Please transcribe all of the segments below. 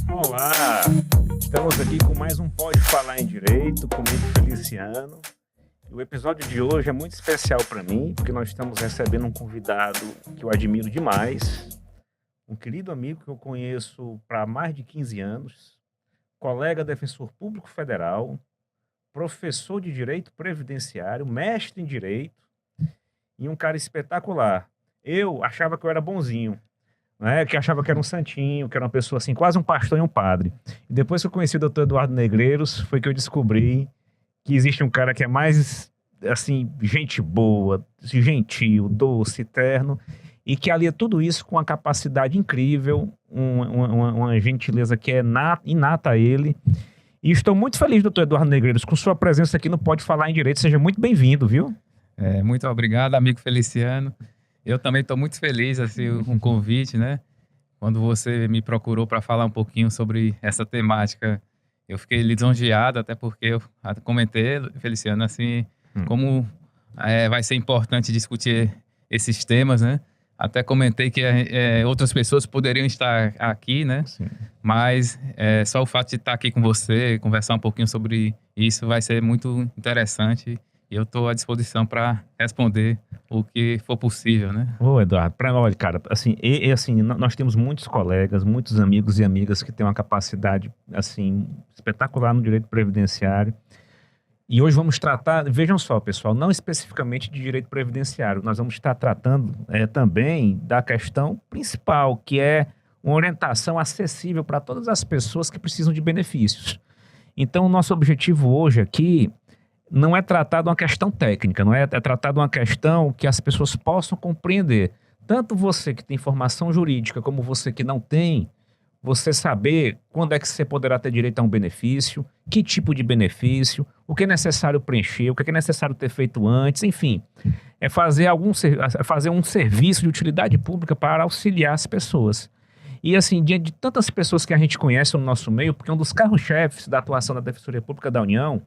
Olá, estamos aqui com mais um Pode Falar em Direito, comigo Feliciano. O episódio de hoje é muito especial para mim, porque nós estamos recebendo um convidado que eu admiro demais, um querido amigo que eu conheço para mais de 15 anos, colega defensor público federal, professor de Direito Previdenciário, mestre em Direito e um cara espetacular. Eu achava que eu era bonzinho, né? Que achava que era um santinho, que era uma pessoa assim, quase um pastor e um padre. E depois que eu conheci o doutor Eduardo Negreiros, foi que eu descobri que existe um cara que é mais, assim, gente boa, gentil, doce, terno, e que alia tudo isso com uma capacidade incrível, uma gentileza que é inata a ele. E estou muito feliz, doutor Eduardo Negreiros, com sua presença aqui no Pode Falar em Direito. Seja muito bem-vindo, viu? Muito obrigado, amigo Feliciano. Eu também estou muito feliz, assim, com o convite, né? Quando você me procurou para falar um pouquinho sobre essa temática, eu fiquei lisonjeado, até porque eu comentei, Feliciano, assim, como vai ser importante discutir esses temas, né? Até comentei que outras pessoas poderiam estar aqui, né? Sim. Mas só o fato de estar aqui com você, conversar um pouquinho sobre isso vai ser muito interessante. E eu estou à disposição para responder o que for possível, né? Ô, Eduardo, olha, cara, assim, assim, nós temos muitos colegas, muitos amigos e amigas que têm uma capacidade, assim, espetacular no direito previdenciário. E hoje vamos tratar, vejam só, pessoal, não especificamente de direito previdenciário, nós vamos estar tratando também da questão principal, que é uma orientação acessível para todas as pessoas que precisam de benefícios. Então, o nosso objetivo hoje aqui não é tratar de uma questão técnica, não é tratar de uma questão que as pessoas possam compreender. Tanto você que tem formação jurídica, como você que não tem, você saber quando é que você poderá ter direito a um benefício, que tipo de benefício, o que é necessário preencher, o que é necessário ter feito antes, enfim. É fazer um serviço de utilidade pública para auxiliar as pessoas. E assim, diante de tantas pessoas que a gente conhece no nosso meio, porque um dos carros-chefes da atuação da Defensoria Pública da União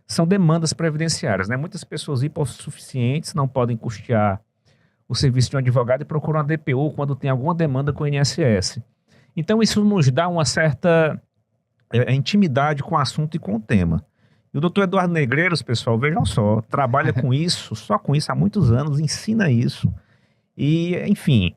são demandas previdenciárias, né? Muitas pessoas hipossuficientes não podem custear o serviço de um advogado e procuram a DPO quando tem alguma demanda com o INSS. Então isso nos dá uma certa intimidade com o assunto e com o tema. E o doutor Eduardo Negreiros, pessoal, vejam só, trabalha com isso, só com isso há muitos anos, ensina isso. E, enfim,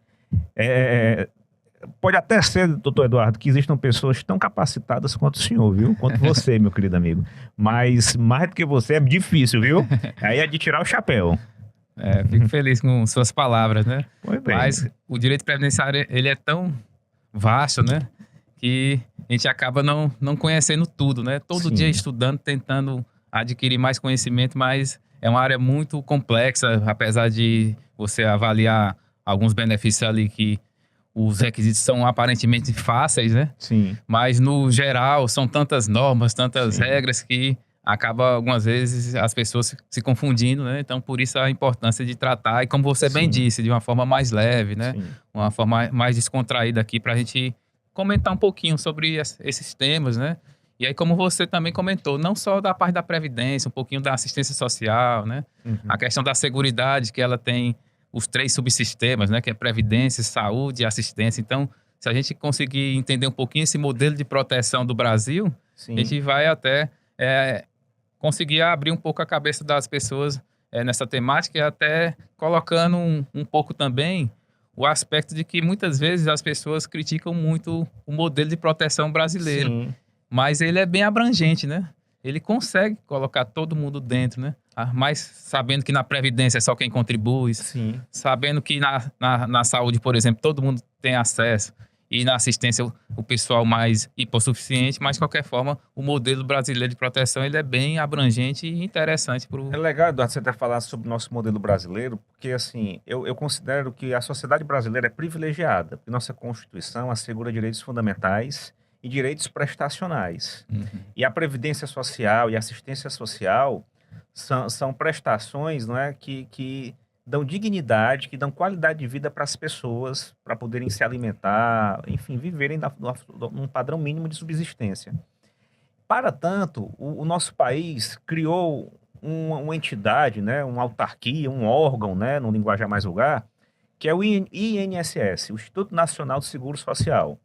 pode até ser, doutor Eduardo, que existam pessoas tão capacitadas quanto o senhor, viu? Quanto você, meu querido amigo. Mas mais do que você é difícil, viu? Aí é de tirar o chapéu. Fico feliz com suas palavras, né? Pois bem. Mas o direito previdenciário, ele é tão vasto, né? Que a gente acaba não conhecendo tudo, né? Todo Sim. dia estudando, tentando adquirir mais conhecimento, mas é uma área muito complexa, apesar de você avaliar alguns benefícios ali que os requisitos são aparentemente fáceis, né? Sim. Mas, no geral, são tantas normas, tantas Sim. regras que acaba, algumas vezes, as pessoas se confundindo, né? Então, por isso a importância de tratar, e como você bem disse, de uma forma mais leve, né? Sim. Uma forma mais descontraída aqui para a gente comentar um pouquinho sobre esses temas, né? E aí, como você também comentou, não só da parte da previdência, um pouquinho da assistência social, né? A questão da seguridade, que ela tem os 3 subsistemas, né? Que é previdência, saúde e assistência. Então, se a gente conseguir entender um pouquinho esse modelo de proteção do Brasil, Sim. a gente vai até conseguir abrir um pouco a cabeça das pessoas nessa temática, e até colocando um pouco também o aspecto de que muitas vezes as pessoas criticam muito o modelo de proteção brasileiro. Sim. Mas ele é bem abrangente, né? Ele consegue colocar todo mundo dentro, né? Mas sabendo que na Previdência é só quem contribui, Sim. sabendo que na saúde, por exemplo, todo mundo tem acesso, e na assistência o pessoal mais hipossuficiente, mas de qualquer forma o modelo brasileiro de proteção ele é bem abrangente e interessante. É legal, Eduardo, você até falar sobre o nosso modelo brasileiro, porque assim, eu considero que a sociedade brasileira é privilegiada, porque nossa Constituição assegura direitos fundamentais e direitos prestacionais. E a Previdência Social e a Assistência Social são prestações, não é, que dão dignidade, que dão qualidade de vida para as pessoas, para poderem se alimentar, enfim, viverem num padrão mínimo de subsistência. Para tanto, o nosso país criou uma entidade, né, uma autarquia, um órgão, né, no linguajar mais vulgar, que é o INSS, o Instituto Nacional do Seguro Social,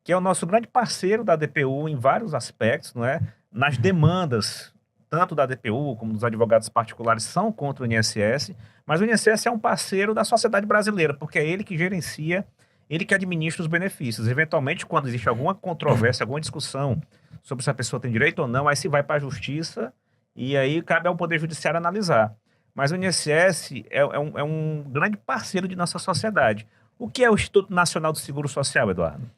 que é o nosso grande parceiro da DPU em vários aspectos, não é? Nas demandas, tanto da DPU como dos advogados particulares são contra o INSS, mas o INSS é um parceiro da sociedade brasileira, porque é ele que gerencia, ele que administra os benefícios. Eventualmente, quando existe alguma controvérsia, alguma discussão sobre se a pessoa tem direito ou não, aí se vai para a justiça e aí cabe ao Poder Judiciário analisar. Mas o INSS é um grande parceiro de nossa sociedade. O que é o Instituto Nacional do Seguro Social, Eduardo?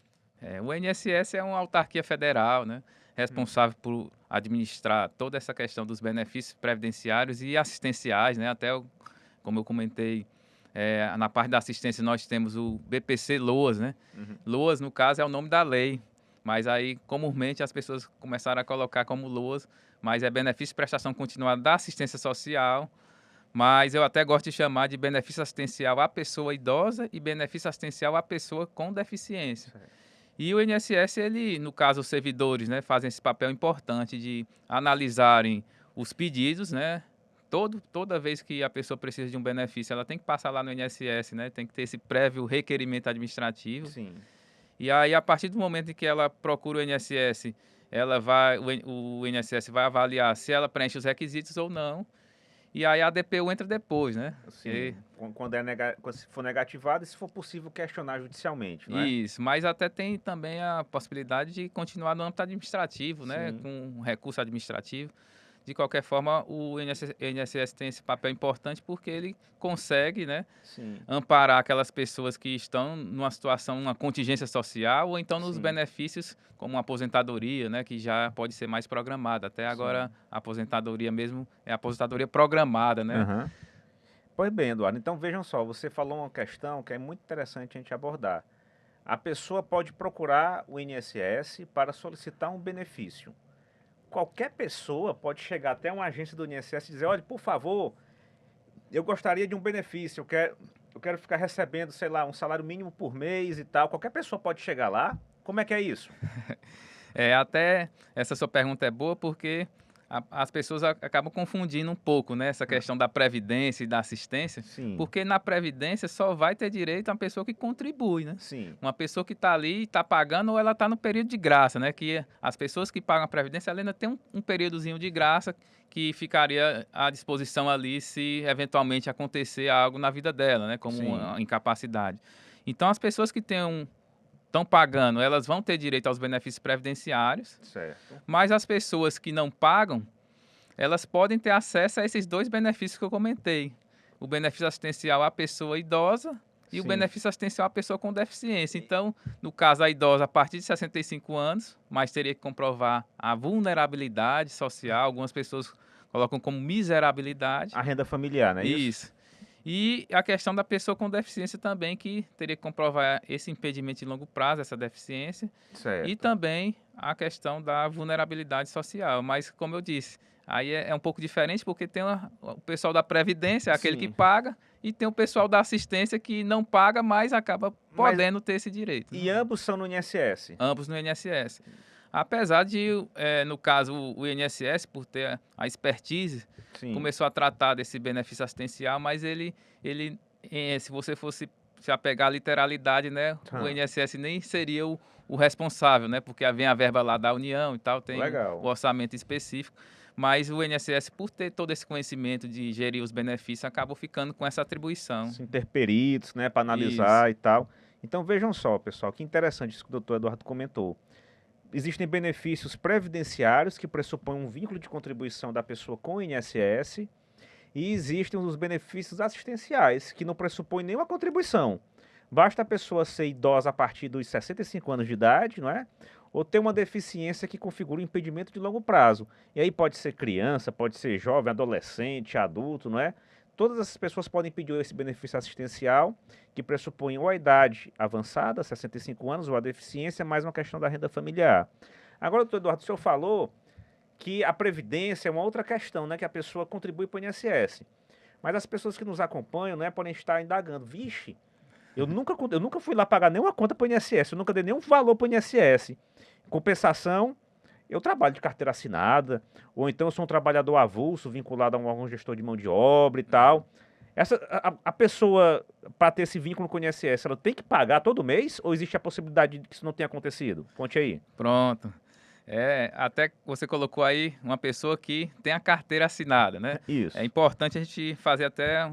O INSS é uma autarquia federal, né, responsável por administrar toda essa questão dos benefícios previdenciários e assistenciais, né, como eu comentei, na parte da assistência nós temos o BPC Loas, né? Loas, no caso, é o nome da lei, mas aí comumente as pessoas começaram a colocar como Loas, mas é benefício de prestação continuada da assistência social, mas eu até gosto de chamar de benefício assistencial à pessoa idosa e benefício assistencial à pessoa com deficiência. E o INSS, ele, no caso, os servidores, né, fazem esse papel importante de analisarem os pedidos, né? Toda vez que a pessoa precisa de um benefício, ela tem que passar lá no INSS, né? Tem que ter esse prévio requerimento administrativo. Sim. E aí, a partir do momento em que ela procura o INSS, o INSS vai avaliar se ela preenche os requisitos ou não. E aí a DPU entra depois, né? Sim, quando se for negativado e se for possível questionar judicialmente, não é? Isso, mas até tem também a possibilidade de continuar no âmbito administrativo, né? Sim. Com recurso administrativo. De qualquer forma, o INSS tem esse papel importante porque ele consegue, né, Sim. amparar aquelas pessoas que estão numa situação, uma contingência social, ou então nos Sim. benefícios, como a aposentadoria, né, que já pode ser mais programada. Até agora, a aposentadoria mesmo é a aposentadoria programada, né? Aham. Pois bem, Eduardo, então vejam só, você falou uma questão que é muito interessante a gente abordar. A pessoa pode procurar o INSS para solicitar um benefício. Qualquer pessoa pode chegar até uma agência do INSS e dizer, olha, por favor, eu gostaria de um benefício, eu quero ficar recebendo, sei lá, um salário mínimo por mês e tal. Qualquer pessoa pode chegar lá. Como é que é isso? Até essa sua pergunta é boa porque as pessoas acabam confundindo um pouco, né, essa questão da previdência e da assistência, Sim. porque na previdência só vai ter direito uma pessoa que contribui, né? Sim. Uma pessoa que está ali, está pagando ou ela está no período de graça, né? Que as pessoas que pagam a previdência, ela ainda tem um períodozinho de graça que ficaria à disposição ali se eventualmente acontecer algo na vida dela, né? Como uma incapacidade. Então, as pessoas que estão pagando, elas vão ter direito aos benefícios previdenciários. Certo. Mas as pessoas que não pagam, elas podem ter acesso a esses dois benefícios que eu comentei. O benefício assistencial à pessoa idosa e o benefício assistencial à pessoa com deficiência. Então, no caso, a idosa a partir de 65 anos, mas teria que comprovar a vulnerabilidade social. Algumas pessoas colocam como miserabilidade. A renda familiar, não é isso? Isso. E a questão da pessoa com deficiência também, que teria que comprovar esse impedimento de longo prazo, essa deficiência. Certo. E também a questão da vulnerabilidade social. Mas, como eu disse, aí é um pouco diferente, porque tem o pessoal da Previdência, aquele que paga, e tem o pessoal da assistência que não paga, mas acaba podendo ter esse direito. E ambos são no INSS? Ambos no INSS. Apesar de, no caso, o INSS, por ter a expertise, começou a tratar desse benefício assistencial, mas ele se você fosse se apegar à literalidade, né, o INSS nem seria o responsável, né, porque vem a verba lá da União e tal, tem o orçamento específico, mas o INSS, por ter todo esse conhecimento de gerir os benefícios, acabou ficando com essa atribuição. Ter peritos, né, para analisar e tal. Então vejam só, pessoal, que interessante isso que o doutor Eduardo comentou. Existem benefícios previdenciários que pressupõem um vínculo de contribuição da pessoa com o INSS e existem os benefícios assistenciais que não pressupõem nenhuma contribuição. Basta a pessoa ser idosa a partir dos 65 anos de idade, não é? Ou ter uma deficiência que configura um impedimento de longo prazo. E aí pode ser criança, pode ser jovem, adolescente, adulto, não é? Todas essas pessoas podem pedir esse benefício assistencial, que pressupõe ou a idade avançada, 65 anos, ou a deficiência, mais uma questão da renda familiar. Agora, doutor Eduardo, o senhor falou que a previdência é uma outra questão, né, que a pessoa contribui para o INSS. Mas as pessoas que nos acompanham, né, podem estar indagando, vixe, eu nunca fui lá pagar nenhuma conta para o INSS, eu nunca dei nenhum valor para o INSS. Em compensação, eu trabalho de carteira assinada, ou então eu sou um trabalhador avulso, vinculado a um órgão gestor de mão de obra e tal. A pessoa, para ter esse vínculo com o INSS, ela tem que pagar todo mês ou existe a possibilidade de que isso não tenha acontecido? Conte aí. Pronto. Até que você colocou aí uma pessoa que tem a carteira assinada, né? É Isso. importante a gente fazer até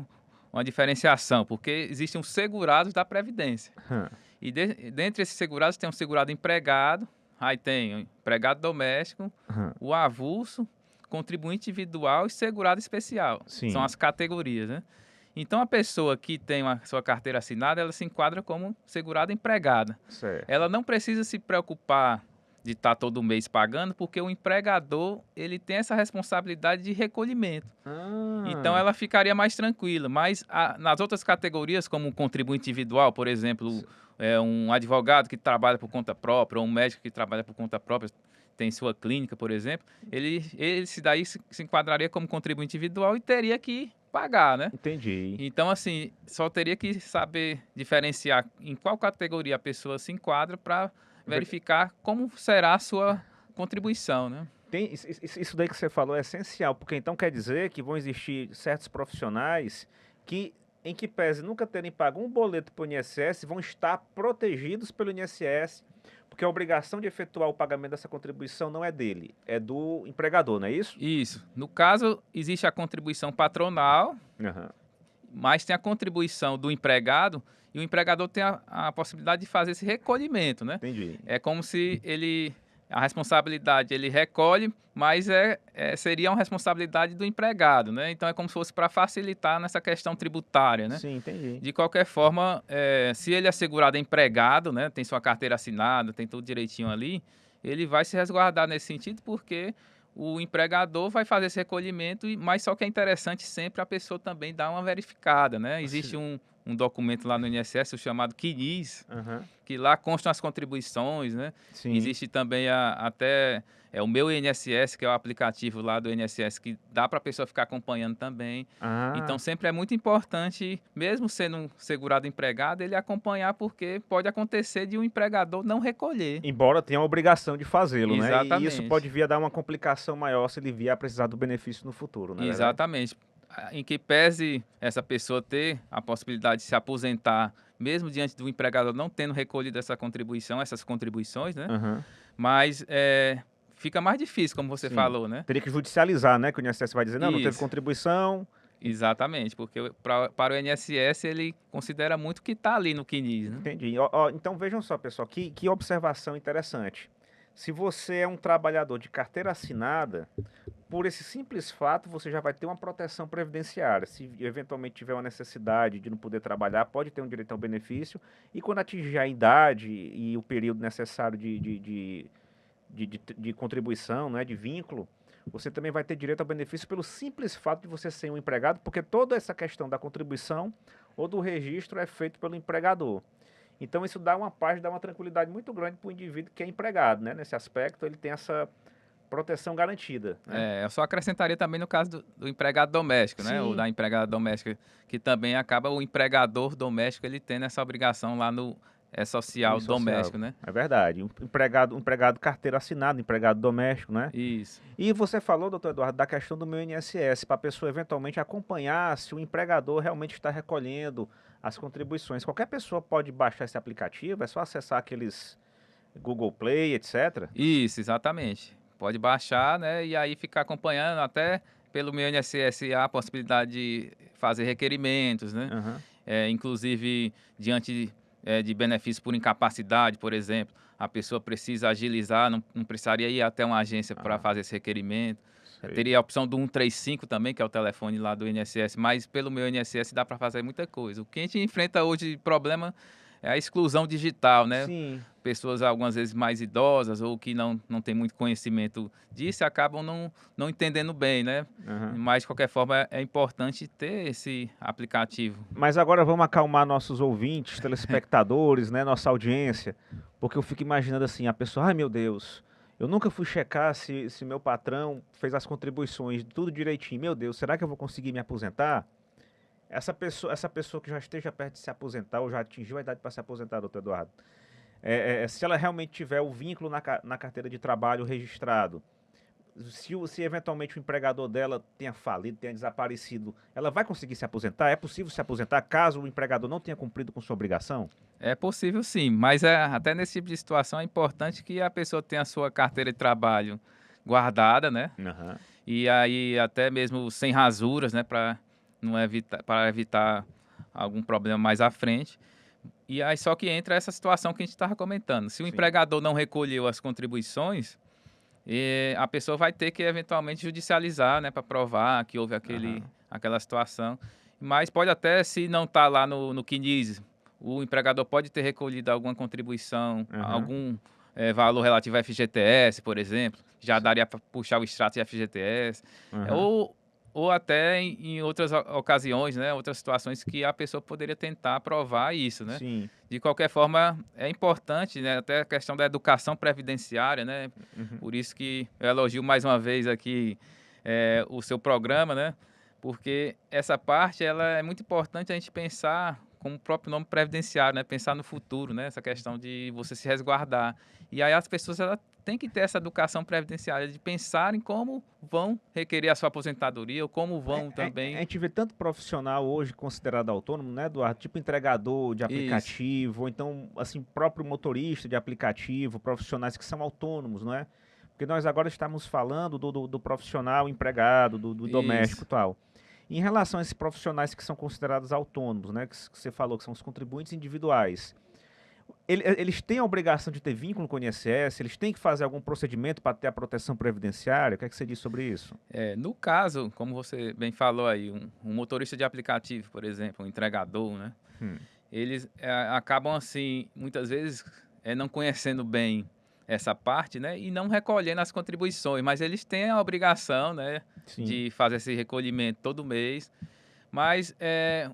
uma diferenciação, porque existem os segurados da Previdência. Hum. E dentre esses segurados tem um segurado empregado, aí tem o empregado doméstico, o avulso, contribuinte individual e segurado especial. Sim. São as categorias, né? Então a pessoa que tem a sua carteira assinada, ela se enquadra como segurada empregada. Certo. Ela não precisa se preocupar de estar todo mês pagando, porque o empregador ele tem essa responsabilidade de recolhimento. Então ela ficaria mais tranquila. Mas nas outras categorias, como o contribuinte individual, por exemplo, um advogado que trabalha por conta própria, ou um médico que trabalha por conta própria, tem sua clínica, por exemplo, ele se enquadraria como contribuinte individual e teria que pagar, né? Entendi. Então, assim, só teria que saber diferenciar em qual categoria a pessoa se enquadra para verificar como será a sua contribuição, né? Isso daí que você falou é essencial, porque então quer dizer que vão existir certos profissionais que, em que pese nunca terem pago um boleto para o INSS, vão estar protegidos pelo INSS, porque a obrigação de efetuar o pagamento dessa contribuição não é dele, é do empregador, não é isso? Isso. No caso, existe a contribuição patronal, mas tem a contribuição do empregado, e o empregador tem a possibilidade de fazer esse recolhimento, né? Entendi. É como se a responsabilidade ele recolhe, mas seria uma responsabilidade do empregado, né? Então é como se fosse para facilitar nessa questão tributária, né? Sim, entendi. De qualquer forma, se ele é segurado empregado, né? Tem sua carteira assinada, tem tudo direitinho ali, ele vai se resguardar nesse sentido, porque o empregador vai fazer esse recolhimento, mas só que é interessante sempre a pessoa também dar uma verificada, né? Existe um documento lá no INSS, o chamado CNIS, que lá constam as contribuições, né? Sim. Existe também o Meu INSS, que é o aplicativo lá do INSS, que dá para a pessoa ficar acompanhando também. Então, sempre é muito importante, mesmo sendo um segurado empregado, ele acompanhar, porque pode acontecer de um empregador não recolher. Embora tenha a obrigação de fazê-lo, né? Exatamente. E isso pode vir a dar uma complicação maior se ele vier a precisar do benefício no futuro, né? Exatamente. Em que pese essa pessoa ter a possibilidade de se aposentar, mesmo diante do empregador não tendo recolhido essas contribuições, né? Mas fica mais difícil, como você falou, né? Teria que judicializar, né? Que o INSS vai dizer, não teve Isso. contribuição. Exatamente, porque para o INSS ele considera muito que está ali no CNIS, né? Entendi. Então vejam só, pessoal, que observação interessante. Se você é um trabalhador de carteira assinada, por esse simples fato, você já vai ter uma proteção previdenciária. Se eventualmente tiver uma necessidade de não poder trabalhar, pode ter um direito ao benefício. E quando atingir a idade e o período necessário de contribuição, né, de vínculo, você também vai ter direito ao benefício pelo simples fato de você ser um empregado, porque toda essa questão da contribuição ou do registro é feito pelo empregador. Então isso dá uma paz, dá uma tranquilidade muito grande para o indivíduo que é empregado, né? Nesse aspecto ele tem essa proteção garantida. Né? Eu só acrescentaria também no caso do empregado doméstico, né? Ou da empregada doméstica, que também acaba o empregador doméstico ele tendo essa obrigação lá no social doméstico, né? É verdade. Empregado carteira assinada, empregado doméstico, né? Isso. E você falou, doutor Eduardo, da questão do Meu INSS, para a pessoa eventualmente acompanhar se o empregador realmente está recolhendo as contribuições. Qualquer pessoa pode baixar esse aplicativo, é só acessar aqueles Google Play, etc. Isso, exatamente. Pode baixar, né? E aí ficar acompanhando até pelo Meu INSS há a possibilidade de fazer requerimentos, né? Inclusive, diante de benefícios por incapacidade, por exemplo, a pessoa precisa agilizar, não precisaria ir até uma agência para fazer esse requerimento. Teria a opção do 135 também, que é o telefone lá do INSS, mas pelo Meu INSS dá para fazer muita coisa. O que a gente enfrenta hoje de problema é a exclusão digital, né? Sim. Pessoas algumas vezes mais idosas ou que não têm muito conhecimento disso acabam não entendendo bem, né? Mas, de qualquer forma, é importante ter esse aplicativo. Mas agora vamos acalmar nossos ouvintes, telespectadores, né? Nossa audiência, porque eu fico imaginando assim, a pessoa, ai meu Deus, eu nunca fui checar se meu patrão fez as contribuições, tudo direitinho. Meu Deus, será que eu vou conseguir me aposentar? Essa pessoa que já esteja perto de se aposentar ou já atingiu a idade para se aposentar, doutor Eduardo, se ela realmente tiver o vínculo na carteira de trabalho registrado, se eventualmente o empregador dela tenha falido, tenha desaparecido, ela vai conseguir se aposentar? É possível se aposentar caso o empregador não tenha cumprido com sua obrigação? É possível sim, mas até nesse tipo de situação é importante que a pessoa tenha a sua carteira de trabalho guardada, né? Aham. E aí até mesmo sem rasuras, né, para evitar algum problema mais à frente. E aí só que entra essa situação que a gente estava comentando. Se o Sim. empregador não recolheu as contribuições, a pessoa vai ter que eventualmente judicializar, né, para provar que houve Aham. aquela situação. Mas pode até, se não está lá no CNIS, o empregador pode ter recolhido alguma contribuição, Aham. algum valor relativo a FGTS, por exemplo, já Sim. daria para puxar o extrato de FGTS. Aham. Ou até em outras ocasiões, né, outras situações que a pessoa poderia tentar provar isso, né? Sim. De qualquer forma, é importante, né, até a questão da educação previdenciária, né? Uhum. Por isso que eu elogio mais uma vez aqui o seu programa, né? Porque essa parte ela é muito importante a gente pensar, como o próprio nome previdenciário, né? Pensar no futuro, né? Essa questão de você se resguardar. E aí as pessoas elas têm que ter essa educação previdenciária de pensar em como vão requerer a sua aposentadoria ou como vão A também. gente vê tanto profissional hoje considerado autônomo, né, Eduardo? Tipo entregador de Isso, aplicativo, ou então, assim, próprio motorista de aplicativo, profissionais que são autônomos, não é? Porque nós agora estamos falando do profissional empregado, do doméstico isso. e tal. Em relação a esses profissionais que são considerados autônomos, né, que você falou que são os contribuintes individuais, eles têm a obrigação de ter vínculo com o INSS? Eles têm que fazer algum procedimento para ter a proteção previdenciária? O que é que você diz sobre isso? No caso, como você bem falou aí, um motorista de aplicativo, por exemplo, um entregador, né? Hum, Eles acabam assim, muitas vezes, não conhecendo bem essa parte, né? E não recolhendo as contribuições, mas eles têm a obrigação, né? sim. De fazer esse recolhimento todo mês. Mas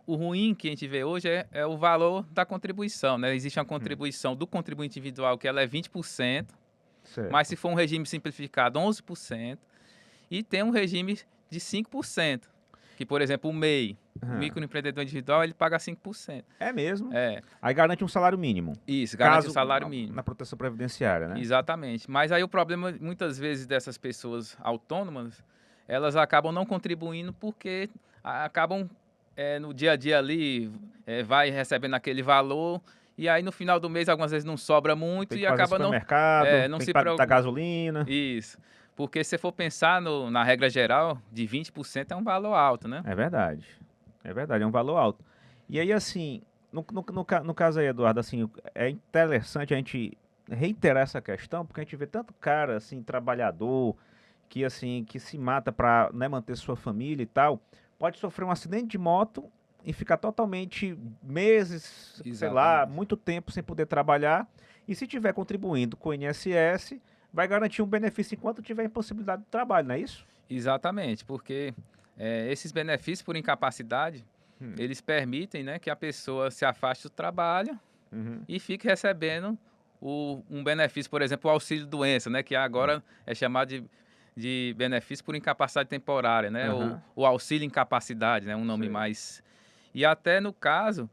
o ruim que a gente vê hoje é o valor da contribuição, né? Existe uma Hum, contribuição do contribuinte individual que ela é 20%, mas certo. se for um regime simplificado, 11%. E tem um regime de 5%, que, por exemplo, o MEI, o Aham. microempreendedor individual, ele paga 5%. É mesmo. É, Aí garante um salário mínimo. isso, garante o Caso salário mínimo. na proteção previdenciária, né? Exatamente. Mas aí o problema, muitas vezes, dessas pessoas autônomas, elas acabam não contribuindo porque acabam, no dia a dia ali, vai recebendo aquele valor, e aí no final do mês, algumas vezes não sobra muito Tem que e fazer acaba supermercado, não tem que se dar preocupa. gasolina. Isso. Porque se for pensar na regra geral, de 20% é um valor alto, né? É verdade. É verdade, é um valor alto. E aí, assim, no caso aí, Eduardo, assim, é interessante a gente reiterar essa questão, porque a gente vê tanto cara, assim, trabalhador, que, assim, que se mata para, né, manter sua família e tal, pode sofrer um acidente de moto e ficar totalmente meses, sei lá, Exatamente. muito tempo sem poder trabalhar, e se tiver contribuindo com o INSS, vai garantir um benefício enquanto tiver impossibilidade de trabalho, não é isso? Exatamente, porque esses benefícios por incapacidade, Hum, eles permitem, né, que a pessoa se afaste do trabalho uhum, e fique recebendo um benefício, por exemplo, o auxílio-doença, né, que agora é chamado de benefício por incapacidade temporária, né, ou aham, o auxílio-incapacidade, né, um nome sei. mais... E até no caso,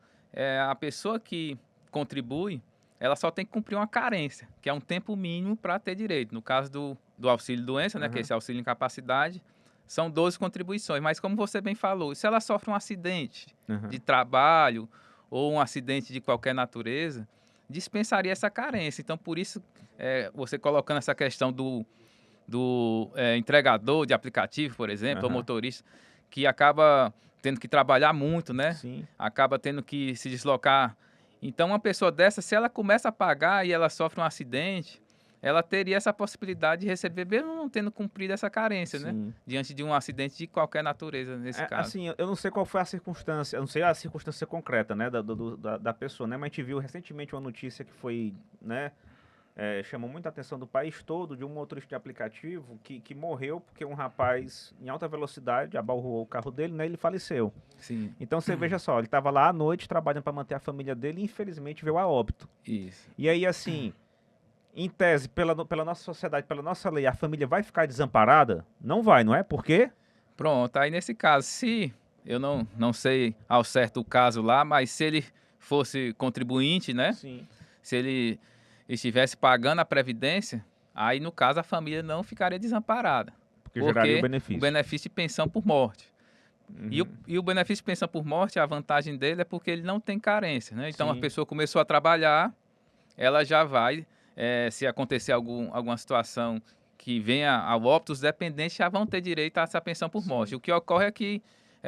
a pessoa que contribui, ela só tem que cumprir uma carência, que é um tempo mínimo para ter direito. No caso do auxílio-doença, né, que é Aham, esse auxílio-incapacidade, são 12 contribuições. Mas como você bem falou, se ela sofre um acidente de aham. trabalho ou um acidente de qualquer natureza, dispensaria essa carência. Então, por isso, você colocando essa questão do entregador de aplicativo, por exemplo, ou Aham. motorista, que acaba tendo que trabalhar muito, né? Sim. Acaba tendo que se deslocar. Então, uma pessoa dessa, se ela começa a pagar e ela sofre um acidente, ela teria essa possibilidade de receber, mesmo não tendo cumprido essa carência, né? Sim. Diante de um acidente de qualquer natureza, nesse É, caso. assim, eu não sei qual foi a circunstância, eu não sei a circunstância concreta, né, da pessoa, né, mas a gente viu recentemente uma notícia que foi, né, chamou muita atenção do país todo, de um motorista de aplicativo que morreu porque um rapaz em alta velocidade abalroou o carro dele, né, e ele faleceu. Sim, Então você veja só, ele estava lá à noite trabalhando para manter a família dele e infelizmente veio a óbito. isso. E aí, assim, em tese, pela nossa sociedade, pela nossa lei, a família vai ficar desamparada? Não vai, não é? Por quê? Pronto, aí nesse caso, se eu não sei ao certo o caso lá, mas se ele fosse contribuinte, né? Sim. Se ele estivesse pagando a previdência, Aí, no caso, a família não ficaria desamparada. Porque geraria o benefício. O benefício de pensão por morte. Uhum. E o benefício de pensão por morte, a vantagem dele é porque ele não tem carência, né? Então, a Sim. pessoa começou a trabalhar, ela já vai, se acontecer alguma situação que venha ao óbito, os dependentes já vão ter direito a essa pensão por morte. O que ocorre é que,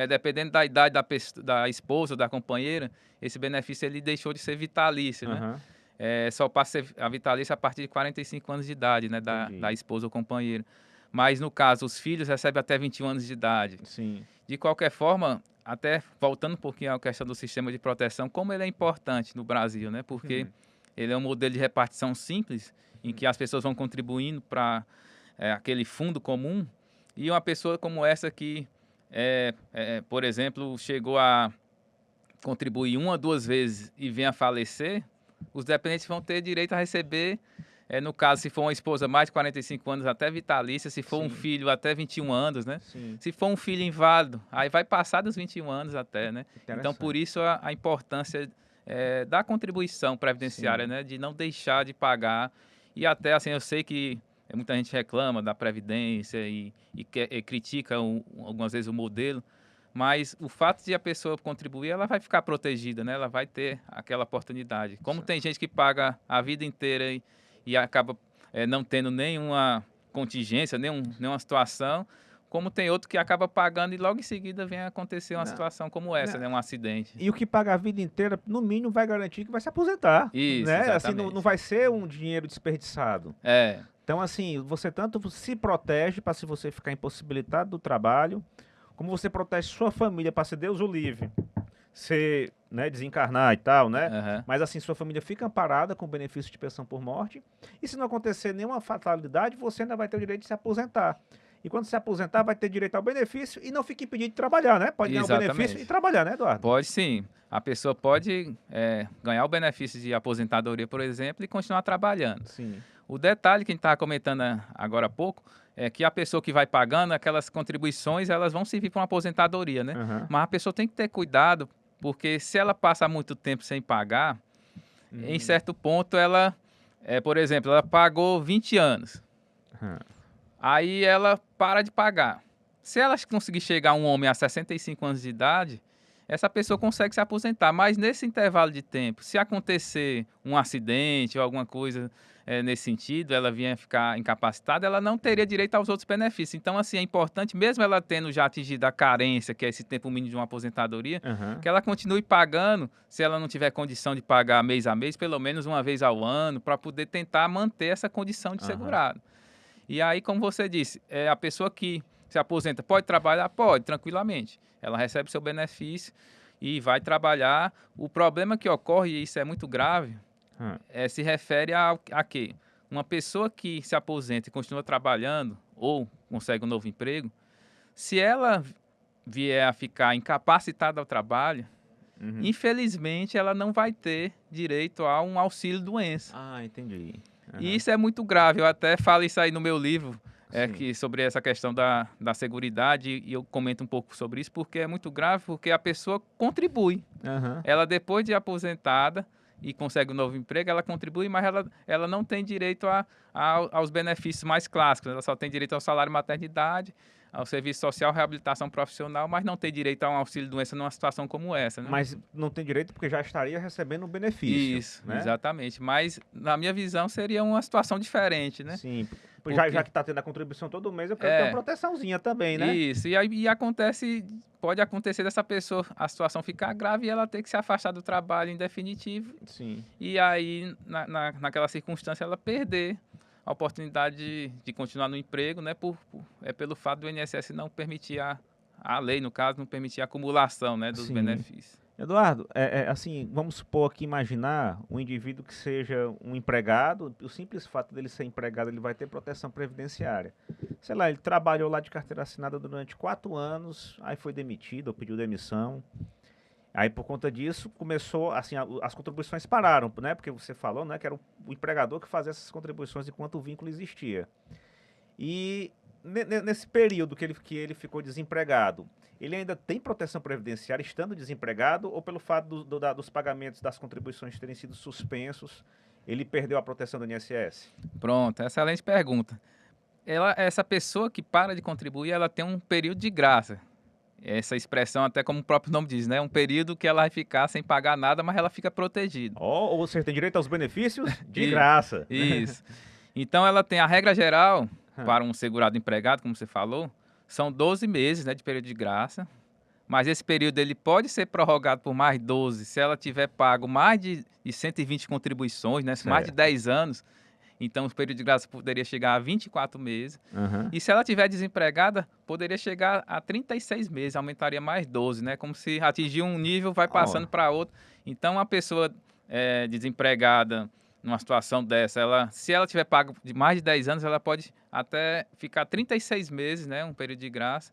dependendo da idade da esposa ou da companheira, esse benefício ele deixou de ser vitalício, né? Uhum. Só passa a ser a vitalícia a partir de 45 anos de idade, né? Da esposa ou companheira. Mas, no caso, os filhos recebem até 21 anos de idade. Sim. De qualquer forma, até voltando um pouquinho à questão do sistema de proteção, como ele é importante no Brasil, né? Porque ele é um modelo de repartição simples, em que as pessoas vão contribuindo para aquele fundo comum, e uma pessoa como essa que, por exemplo, chegou a contribuir 1 ou 2 vezes e vem a falecer, os dependentes vão ter direito a receber, no caso, se for uma esposa mais de 45 anos, até vitalícia, se for um filho, até 21 anos, né? Sim. Se for um filho inválido, aí vai passar dos 21 anos até, né? Então, por isso a importância da contribuição previdenciária, né? De não deixar de pagar. E até, assim, eu sei que muita gente reclama da Previdência e critica algumas vezes o modelo, mas o fato de a pessoa contribuir, ela vai ficar protegida, né? Ela vai ter aquela oportunidade. Como tem gente que paga a vida inteira e acaba não tendo nenhuma contingência, nenhuma situação, como tem outro que acaba pagando e logo em seguida vem acontecer uma situação como essa, né? Um acidente. E o que paga a vida inteira, no mínimo, vai garantir que vai se aposentar. Isso, né? exatamente. Assim, não vai ser um dinheiro desperdiçado. Então, assim, você tanto se protege para se você ficar impossibilitado do trabalho, como você protege sua família para ser Deus o livre, você, né, desencarnar e tal, né? Mas assim, sua família fica amparada com o benefício de pensão por morte, e se não acontecer nenhuma fatalidade, você ainda vai ter o direito de se aposentar. E quando se aposentar, vai ter direito ao benefício e não fica impedido de trabalhar, né? Pode ganhar o benefício e trabalhar, né, Eduardo? Pode sim. A pessoa pode ganhar o benefício de aposentadoria, por exemplo, e continuar trabalhando. Sim. O detalhe que a gente estava comentando agora há pouco é que a pessoa que vai pagando aquelas contribuições, elas vão servir para uma aposentadoria, né? Mas a pessoa tem que ter cuidado, porque se ela passa muito tempo sem pagar, em certo ponto ela, por exemplo, ela pagou 20 anos. Aí ela para de pagar. Se ela conseguir chegar um homem a 65 anos de idade, essa pessoa consegue se aposentar. Mas nesse intervalo de tempo, se acontecer um acidente ou alguma coisa nesse sentido, ela vier ficar incapacitada, ela não teria direito aos outros benefícios. Então, assim, é importante, mesmo ela tendo já atingido a carência, que é esse tempo mínimo de uma aposentadoria, que ela continue pagando, se ela não tiver condição de pagar mês a mês, pelo menos uma vez ao ano, para poder tentar manter essa condição de segurado. E aí, como você disse, a pessoa que se aposenta pode trabalhar? Pode, tranquilamente. Ela recebe seu benefício e vai trabalhar. O problema que ocorre, e isso é muito grave, se refere a quê? Uma pessoa que se aposenta e continua trabalhando ou consegue um novo emprego, se ela vier a ficar incapacitada ao trabalho, infelizmente ela não vai ter direito a um auxílio-doença. Entendi. E isso é muito grave. Eu até falo isso aí no meu livro, sobre essa questão da seguridade, e eu comento um pouco sobre isso, porque é muito grave, porque a pessoa contribui. Ela, depois de aposentada e consegue um novo emprego, ela contribui, mas ela não tem direito aos benefícios mais clássicos. Ela só tem direito ao salário maternidade, ao serviço social, reabilitação profissional, mas não tem direito a um auxílio-doença numa situação como essa, né? Mas não tem direito porque já estaria recebendo um benefício. Isso, né? Exatamente. Mas, na minha visão, seria uma situação diferente, né? Sim, já que está tendo a contribuição todo mês, eu quero ter uma proteçãozinha também, né? Isso, pode acontecer dessa pessoa, a situação ficar grave e ela ter que se afastar do trabalho em definitivo. Sim. E aí, naquela circunstância, ela perder a oportunidade de continuar no emprego, né? Pelo fato do INSS não permitir, a lei, no caso, não permitir a acumulação, né, dos benefícios. Eduardo, assim, vamos supor aqui, imaginar um indivíduo que seja um empregado, o simples fato dele ser empregado, ele vai ter proteção previdenciária. Sei lá, ele trabalhou lá de carteira assinada durante 4 anos, aí foi demitido ou pediu demissão. Aí, por conta disso, começou, assim, as contribuições pararam, né? Porque você falou, né, que era o empregador que fazia essas contribuições enquanto o vínculo existia. E nesse período que ele ficou desempregado, ele ainda tem proteção previdenciária estando desempregado, ou pelo fato dos pagamentos das contribuições terem sido suspensos, ele perdeu a proteção do INSS? Pronto, excelente pergunta. Essa pessoa que para de contribuir, ela tem um período de graça. Essa expressão, até como o próprio nome diz, né? Um período que ela vai ficar sem pagar nada, mas ela fica protegida. Ou você tem direito aos benefícios de E- graça. Isso. Então ela tem a regra geral para um segurado empregado, como você falou, são 12 meses, né, de período de graça. Mas esse período ele pode ser prorrogado por mais 12 se ela tiver pago mais de 120 contribuições, né? Mais de Certo. 10 anos. Então o período de graça poderia chegar a 24 meses. Aham. E se ela tiver desempregada, poderia chegar a 36 meses, aumentaria mais 12, né? Como se atingir um nível, vai passando para outro. Então, a pessoa desempregada, numa situação dessa, se ela tiver pago de mais de 10 anos, ela pode até ficar 36 meses, né? Um período de graça.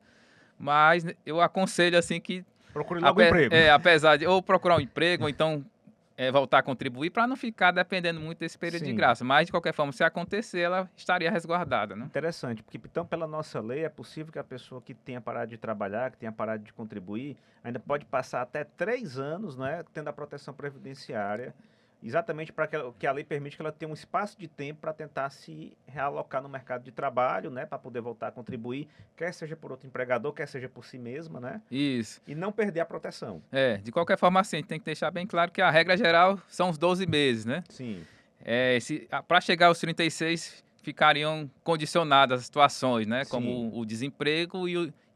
Mas eu aconselho, assim, que Procure logo emprego. apesar de ou procurar um emprego, ou então voltar a contribuir, para não ficar dependendo muito desse período de Sim. graça. Mas, de qualquer forma, se acontecer, ela estaria resguardada, né? Interessante, porque então pela nossa lei é possível que a pessoa que tenha parado de trabalhar, que tenha parado de contribuir, ainda pode passar até 3 anos, né, tendo a proteção previdenciária, exatamente para que a lei permite que ela tenha um espaço de tempo para tentar se realocar no mercado de trabalho, né, para poder voltar a contribuir, quer seja por outro empregador, quer seja por si mesma, né, Isso. e não perder a proteção. De qualquer forma, assim, a gente tem que deixar bem claro que a regra geral são os 12 meses, né? Sim. Para chegar aos 36, ficariam condicionadas as situações, né? Sim. Como o desemprego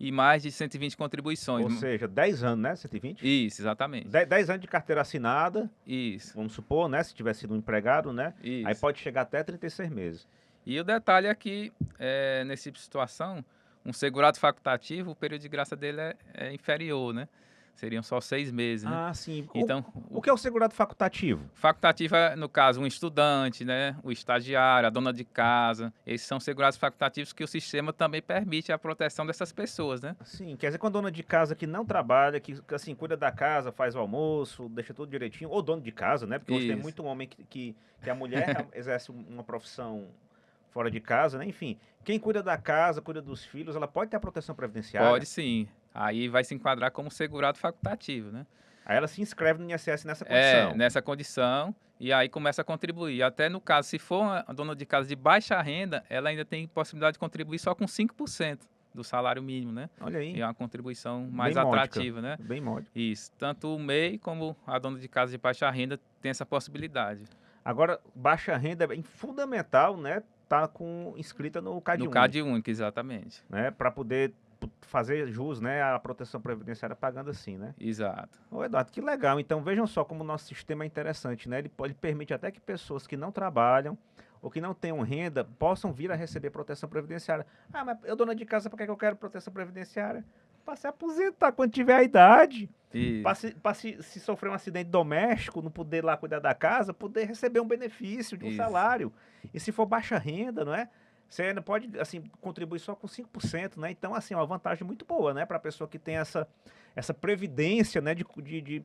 e mais de 120 contribuições. Ou seja, 10 anos, né, 120? Isso, exatamente. 10 anos de carteira assinada, Isso, vamos supor, né, se tiver sido um empregado, né, isso. aí pode chegar até 36 meses. E o detalhe é que, nesse tipo de situação, um segurado facultativo, o período de graça dele é inferior, né? Seriam só 6 meses, né? Ah, sim. Então, O que é o segurado facultativo? facultativo é, no caso, um estudante, né? O estagiário, a dona de casa. Esses são segurados facultativos que o sistema também permite a proteção dessas pessoas, né? Sim, quer dizer, com a dona de casa que não trabalha, que assim, cuida da casa, faz o almoço, deixa tudo direitinho, ou dono de casa, né? Porque hoje tem Isso. muito homem que a mulher exerce uma profissão fora de casa, né? Enfim, quem cuida da casa, cuida dos filhos, ela pode ter a proteção previdenciária. Pode sim. Aí vai se enquadrar como segurado facultativo, né? Aí ela se inscreve no INSS nessa condição. Nessa condição, e aí começa a contribuir. Até no caso, se for uma dona de casa de baixa renda, ela ainda tem possibilidade de contribuir só com 5% do salário mínimo, né? Olha aí. E é uma contribuição mais Bem módica, atrativa, né? Bem módico. Isso. Tanto o MEI como a dona de casa de baixa renda tem essa possibilidade. Agora, baixa renda é fundamental, né? Tá inscrita no CAD No único, CAD único, exatamente. né? Para poder fazer jus, né, à proteção previdenciária pagando assim, né? Exato. Ô Eduardo, que legal. Então vejam só como o nosso sistema é interessante, né? Ele permite até que pessoas que não trabalham ou que não tenham renda possam vir a receber proteção previdenciária. Ah, mas eu dona de casa, por que eu quero proteção previdenciária? Para se aposentar quando tiver a idade. Para se sofrer um acidente doméstico, não poder lá cuidar da casa, poder receber um benefício de um salário. E se for baixa renda, não é? Você ainda pode, assim, contribuir só com 5%, né? Então, assim, é uma vantagem muito boa, né? Para a pessoa que tem essa previdência, né? De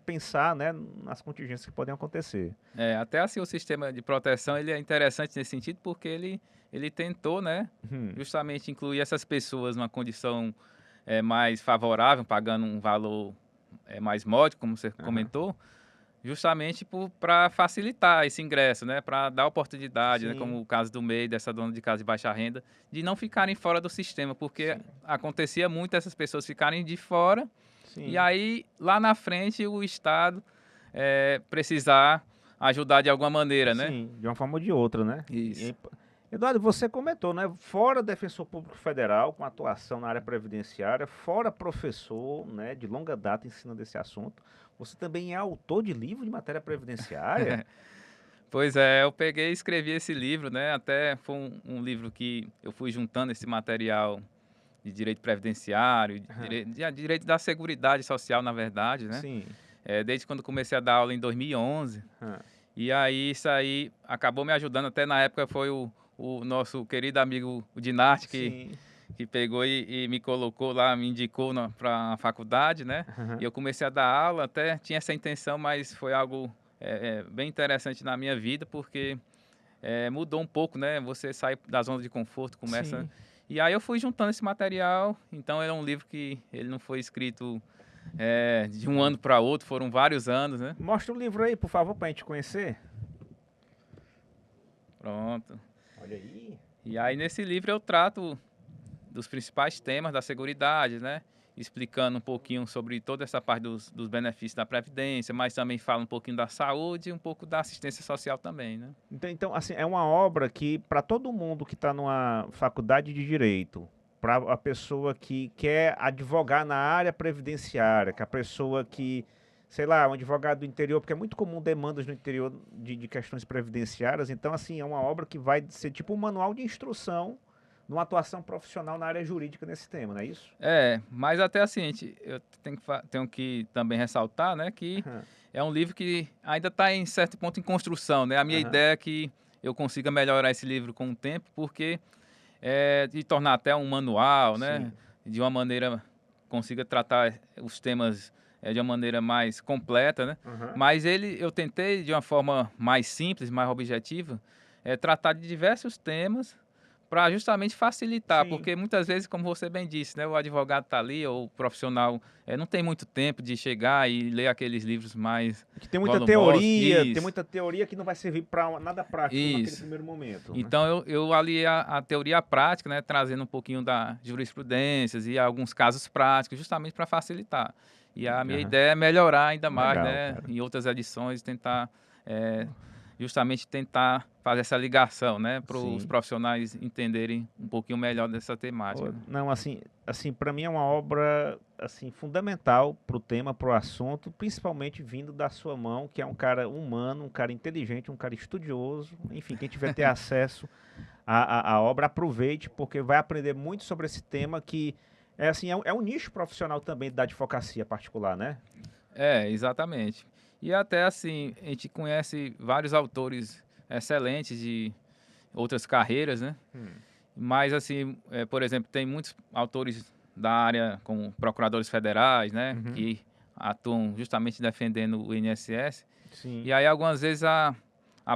pensar, né? Nas contingências que podem acontecer. Até assim o sistema de proteção ele é interessante nesse sentido porque ele tentou, né? Justamente incluir essas pessoas numa condição mais favorável, pagando um valor mais módico, como você comentou, justamente para facilitar esse ingresso, né? Para dar oportunidade, né? Como o caso do MEI, dessa dona de casa de baixa renda, de não ficarem fora do sistema, porque acontecia muito essas pessoas ficarem de fora e aí lá na frente o Estado precisar ajudar de alguma maneira, né? Sim, de uma forma ou de outra, né? Isso. Eduardo, você comentou, né? Fora defensor público federal, com atuação na área previdenciária, fora professor, né, de longa data ensinando esse assunto, você também é autor de livro de matéria previdenciária? Pois é, eu peguei e escrevi esse livro, né? Até foi um livro que eu fui juntando esse material de direito previdenciário, de direito da seguridade social, na verdade, né? Sim. Desde quando comecei a dar aula em 2011. E aí isso aí acabou me ajudando. Até na época foi o nosso querido amigo o Dinarte que pegou e me colocou lá, me indicou para a faculdade, né? E eu comecei a dar aula, até tinha essa intenção, mas foi algo bem interessante na minha vida, porque mudou um pouco, né? Você sai da zona de conforto, começa... Sim. E aí eu fui juntando esse material, então é um livro que ele não foi escrito de um ano para outro, foram vários anos, né? Mostra o livro aí, por favor, para a gente conhecer. Pronto. Olha aí. E aí nesse livro eu trato dos principais temas da seguridade, né? Explicando um pouquinho sobre toda essa parte dos benefícios da Previdência, mas também fala um pouquinho da saúde e um pouco da assistência social também, né? Então, assim, é uma obra que, para todo mundo que está numa faculdade de direito, para a pessoa que quer advogar na área previdenciária, que a pessoa que, sei lá, um advogado do interior, porque é muito comum demandas no interior de questões previdenciárias, então, assim, é uma obra que vai ser tipo um manual de instrução numa atuação profissional na área jurídica nesse tema, não é isso? Mas até assim, eu tenho que também ressaltar, né, que Aham, é um livro que ainda está em certo ponto em construção, né? A minha aham, ideia é que eu consiga melhorar esse livro com o tempo, porque de tornar até um manual, né? sim, De uma maneira consiga tratar os temas de uma maneira mais completa, né? aham, Mas eu tentei de uma forma mais simples, mais objetiva, tratar de diversos temas para justamente facilitar, sim. porque muitas vezes, como você bem disse, né, o advogado está ali, ou o profissional não tem muito tempo de chegar e ler aqueles livros mais Que volumosos. tem Isso, muita teoria que não vai servir para nada prático naquele isso. primeiro momento, né? Então eu aliei a teoria à prática, né, trazendo um pouquinho da jurisprudências e alguns casos práticos, justamente para facilitar. E a minha Aham. ideia é melhorar ainda mais, Legal, né, cara. em outras edições, tentar eh, justamente tentar fazer essa ligação, né, para os Sim. profissionais entenderem um pouquinho melhor dessa temática, Pô, né. não, assim, para mim é uma obra assim fundamental para o tema, para o assunto, principalmente vindo da sua mão, que é um cara humano, um cara inteligente, um cara estudioso. Enfim, quem tiver ter acesso à obra, aproveite, porque vai aprender muito sobre esse tema que é assim, é um nicho profissional também da advocacia particular, né? Exatamente. E até assim, a gente conhece vários autores excelentes de outras carreiras, né. Hum, Mas assim, por exemplo, tem muitos autores da área, como procuradores federais, né, uhum, que atuam justamente defendendo o INSS. sim, E aí algumas vezes a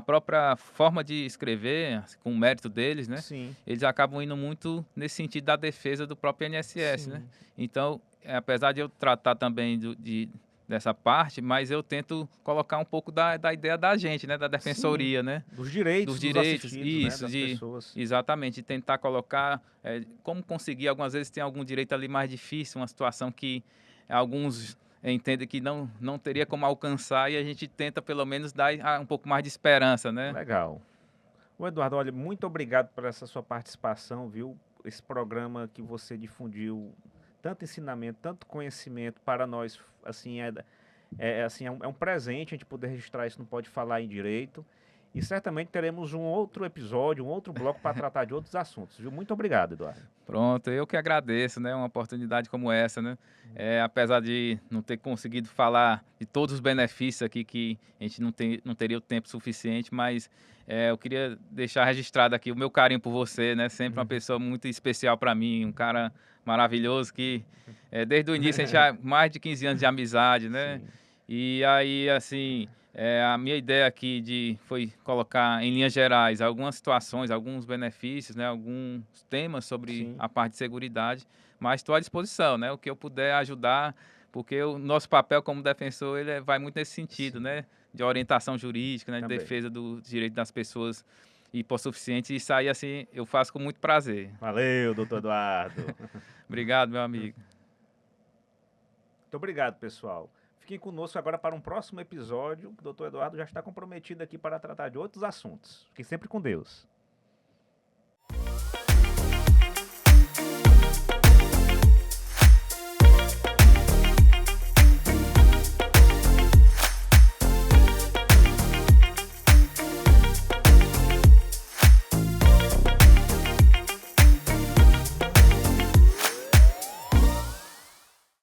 própria forma de escrever, assim, com o mérito deles, né, sim, eles acabam indo muito nesse sentido da defesa do próprio INSS, né. sim. Então, apesar de eu tratar também dessa parte, mas eu tento colocar um pouco da ideia da gente, né, da Sim, defensoria, né, dos dos direitos dos direitos, assistidos, né, isso, das pessoas. exatamente, tentar colocar, como conseguir, algumas vezes tem algum direito ali mais difícil, uma situação que alguns entendem que não teria como alcançar, e a gente tenta pelo menos dar um pouco mais de esperança, né. Legal. Ô Eduardo, olha, muito obrigado por essa sua participação, viu? Esse programa que você difundiu tanto ensinamento, tanto conhecimento para nós, assim, assim, é um presente a gente poder registrar isso no Pode Falar em Direito. E certamente teremos um outro episódio, um outro bloco para tratar de outros assuntos, viu? Muito obrigado, Eduardo. Pronto, eu que agradeço, né, uma oportunidade como essa, né. Apesar de não ter conseguido falar de todos os benefícios aqui, que a gente não teria o tempo suficiente, mas, eu queria deixar registrado aqui o meu carinho por você, né, sempre uma Uhum. pessoa muito especial para mim, um cara maravilhoso que, desde o início a gente já mais de 15 anos de amizade, né. Sim, E aí, assim, a minha ideia aqui foi colocar em linhas gerais algumas situações, alguns benefícios, né, alguns temas sobre sim, a parte de seguridade, mas estou à disposição, né, o que eu puder ajudar, porque o nosso papel como defensor vai muito nesse sentido, sim, né, de orientação jurídica, né, de também. defesa dos direitos das pessoas hipossuficientes, e isso aí, assim, eu faço com muito prazer. Valeu, doutor Eduardo. Obrigado, meu amigo. Muito obrigado, pessoal. Fiquem conosco agora para um próximo episódio. O doutor Eduardo já está comprometido aqui para tratar de outros assuntos. Fiquem sempre com Deus.